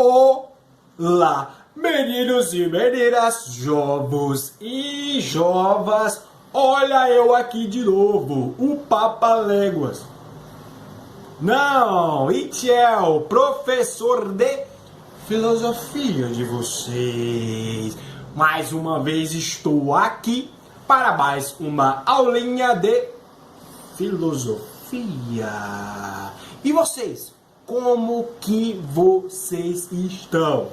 Olá, meninos e meninas, jovos e jovas, olha eu aqui de novo, o Papaléguas. Não, Itiel, professor de filosofia de vocês. Mais uma vez estou aqui para mais uma aulinha de filosofia. E vocês? Como que vocês estão?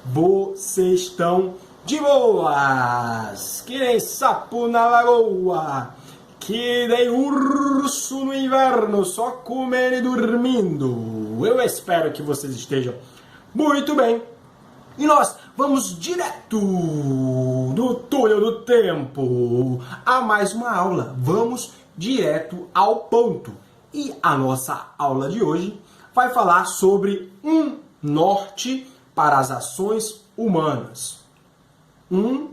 Vocês estão de boas? Que nem sapo na lagoa, que nem urso no inverno, só comendo e dormindo. Eu espero que vocês estejam muito bem. E nós vamos direto do túnel do tempo a mais uma aula. Vamos direto ao ponto. E a nossa aula de hoje vai falar sobre um norte para as ações humanas. Um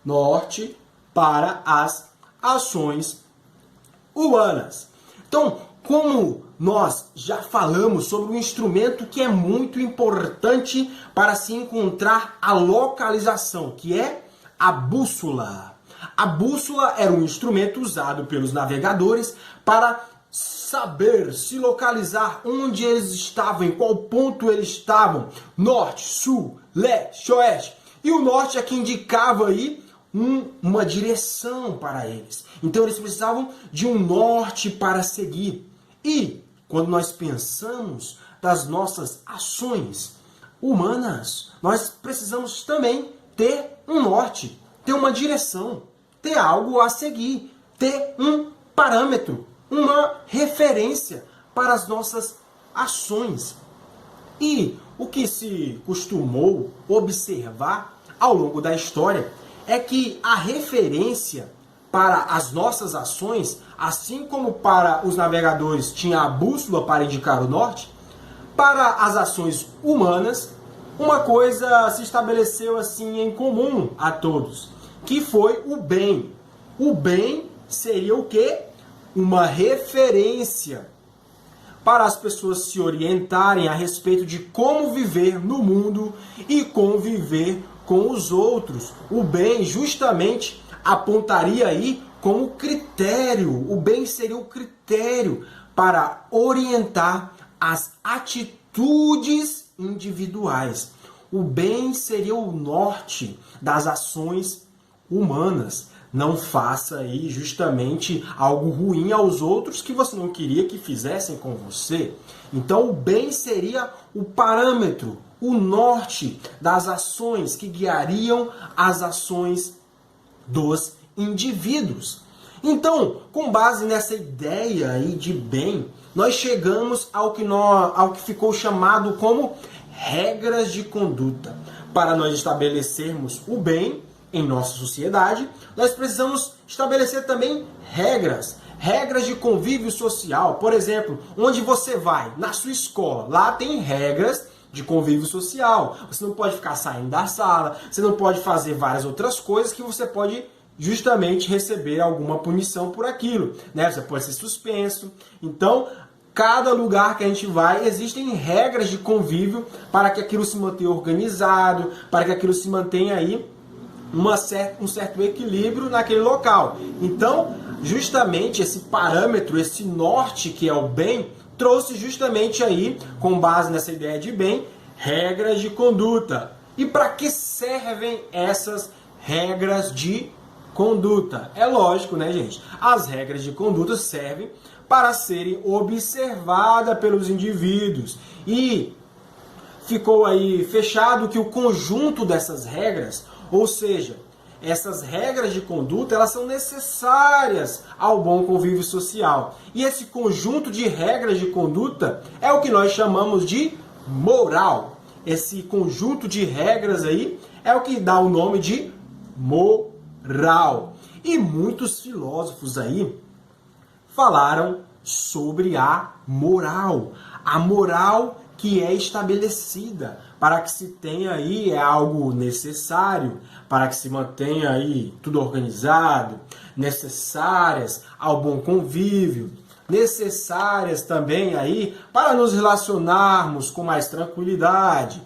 norte para as ações humanas. Então, como nós já falamos sobre um instrumento que é muito importante para se encontrar a localização, que é a bússola. A bússola era um instrumento usado pelos navegadores para saber se localizar onde eles estavam, em qual ponto eles estavam, norte, sul, leste, oeste. E o norte é que indicava aí uma direção para eles. Então eles precisavam de um norte para seguir. E quando nós pensamos das nossas ações humanas, nós precisamos também ter um norte, ter uma direção, ter algo a seguir, ter um parâmetro, uma referência para as nossas ações. E o que se costumou observar ao longo da história é que a referência para as nossas ações, assim como para os navegadores tinha a bússola para indicar o norte, para as ações humanas, uma coisa se estabeleceu assim em comum a todos, que foi o bem. O bem seria o quê? Uma referência para as pessoas se orientarem a respeito de como viver no mundo e conviver com os outros. O bem justamente apontaria aí como critério. O bem seria o critério para orientar as atitudes individuais. O bem seria o norte das ações humanas. Não faça aí justamente algo ruim aos outros que você não queria que fizessem com você. Então o bem seria o parâmetro, o norte das ações que guiariam as ações dos indivíduos. Então, com base nessa ideia aí de bem, nós chegamos ao que ficou chamado como regras de conduta. Para nós estabelecermos o bem em nossa sociedade, nós precisamos estabelecer também regras de convívio social. Por exemplo, onde você vai, na sua escola, lá tem regras de convívio social. Você não pode ficar saindo da sala, você não pode fazer várias outras coisas que você pode justamente receber alguma punição por aquilo, né? Você pode ser suspenso. Então, cada lugar que a gente vai, existem regras de convívio para que aquilo se mantenha organizado, para que aquilo se mantenha aí um certo equilíbrio naquele local. Então, justamente esse parâmetro, esse norte que é o bem, trouxe justamente aí, com base nessa ideia de bem, regras de conduta. E para que servem essas regras de conduta? É lógico, né, gente? As regras de conduta servem para serem observadas pelos indivíduos. E ficou aí fechado que o conjunto dessas regras, ou seja, essas regras de conduta, elas são necessárias ao bom convívio social. E esse conjunto de regras de conduta é o que nós chamamos de moral. Esse conjunto de regras aí é o que dá o nome de moral. E muitos filósofos aí falaram sobre a moral. A moral que é estabelecida para que se tenha aí algo necessário, para que se mantenha aí tudo organizado, necessárias ao bom convívio, necessárias também aí para nos relacionarmos com mais tranquilidade.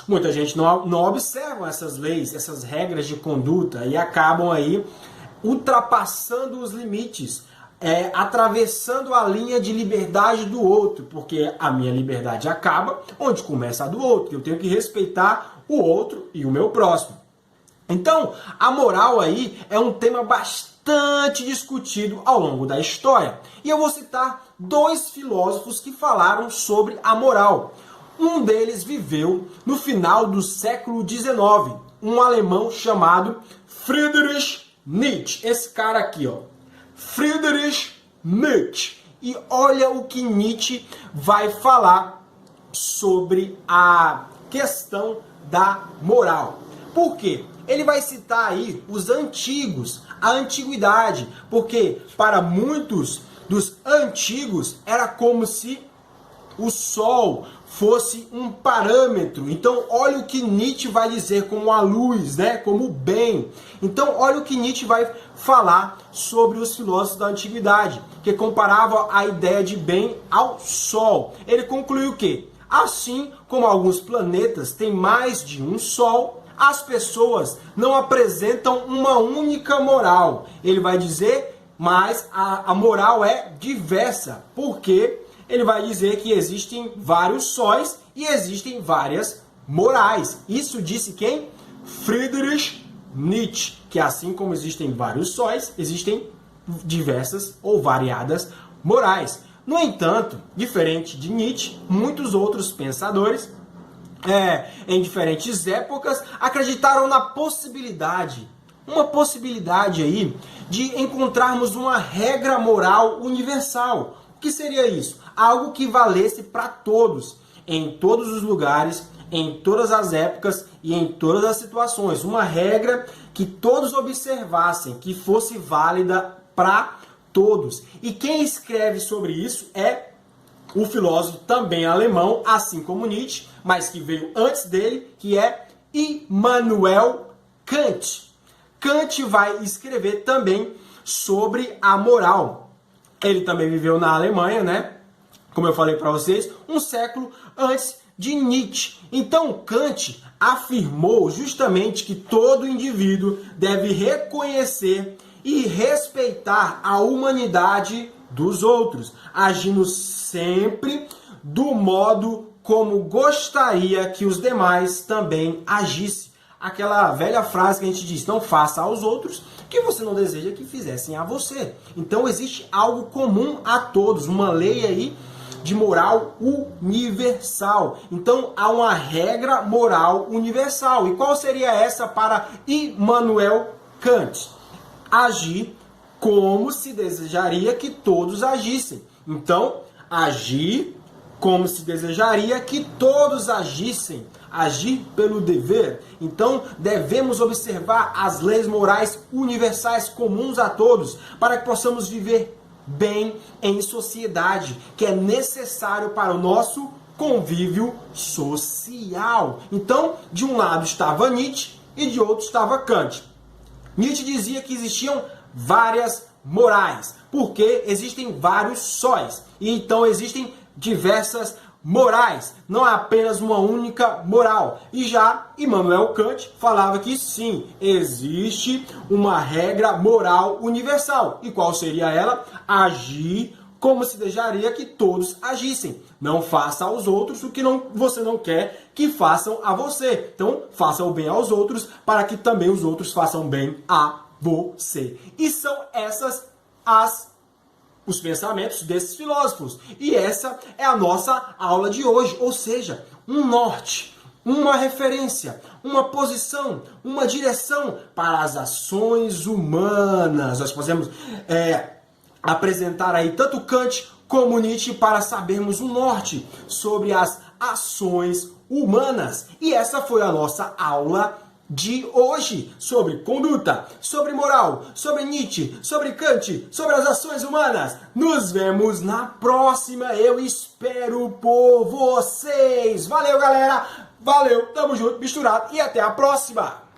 Muita gente não observa essas leis, essas regras de conduta e acabam aí ultrapassando os limites, atravessando a linha de liberdade do outro, porque a minha liberdade acaba onde começa a do outro. Eu tenho que respeitar o outro e o meu próximo. Então, a moral aí é um tema bastante discutido ao longo da história. E eu vou citar dois filósofos que falaram sobre a moral. Um deles viveu no final do século XIX, um alemão chamado Friedrich Nietzsche. Esse cara aqui, ó, Friedrich Nietzsche. E olha o que Nietzsche vai falar sobre a questão da moral. Por quê? Ele vai citar aí os antigos, a antiguidade, porque para muitos dos antigos era como se o sol fosse um parâmetro. Então, olha o que Nietzsche vai dizer como a luz, né? Como o bem. Então, olha o que Nietzsche vai falar sobre os filósofos da antiguidade, que comparava a ideia de bem ao sol. Ele concluiu que, assim como alguns planetas têm mais de um sol, as pessoas não apresentam uma única moral. Ele vai dizer, mas a moral é diversa, porque ele vai dizer que existem vários sóis e existem várias morais. Isso disse quem? Friedrich Nietzsche, que assim como existem vários sóis, existem diversas ou variadas morais. No entanto, diferente de Nietzsche, muitos outros pensadores, em diferentes épocas, acreditaram na possibilidade, uma possibilidade aí de encontrarmos uma regra moral universal. O que seria isso? Algo que valesse para todos, em todos os lugares, em todas as épocas e em todas as situações. Uma regra que todos observassem, que fosse válida para todos. E quem escreve sobre isso é o filósofo também alemão, assim como Nietzsche, mas que veio antes dele, que é Immanuel Kant. Kant vai escrever também sobre a moral. Ele também viveu na Alemanha, né? Como eu falei para vocês, um século antes de Nietzsche. Então, Kant afirmou justamente que todo indivíduo deve reconhecer e respeitar a humanidade dos outros, agindo sempre do modo como gostaria que os demais também agissem. Aquela velha frase que a gente diz, não faça aos outros o que você não deseja que fizessem a você. Então existe algo comum a todos, uma lei aí de moral universal. Então há uma regra moral universal. E qual seria essa para Immanuel Kant? Agir como se desejaria que todos agissem. Então, agir como se desejaria que todos agissem. Agir pelo dever. Então, devemos observar as leis morais universais comuns a todos para que possamos viver bem em sociedade, que é necessário para o nosso convívio social. Então, de um lado estava Nietzsche e de outro estava Kant. Nietzsche dizia que existiam várias morais, porque existem vários sóis, e então existem diversas morais, não há apenas uma única moral. E já Immanuel Kant falava que sim, existe uma regra moral universal. E qual seria ela? Agir como se desejaria que todos agissem. Não faça aos outros o que você não quer que façam a você. Então, faça o bem aos outros para que também os outros façam bem a você. E são os pensamentos desses filósofos. E essa é a nossa aula de hoje. Ou seja, um norte, uma referência, uma posição, uma direção para as ações humanas. Nós podemos apresentar aí tanto Kant como Nietzsche para sabermos o norte sobre as ações humanas. E essa foi a nossa aula de hoje sobre conduta, sobre moral, sobre Nietzsche, sobre Kant, sobre as ações humanas. Nos vemos na próxima. Eu espero por vocês. Valeu, galera. Valeu, tamo junto, misturado e até a próxima.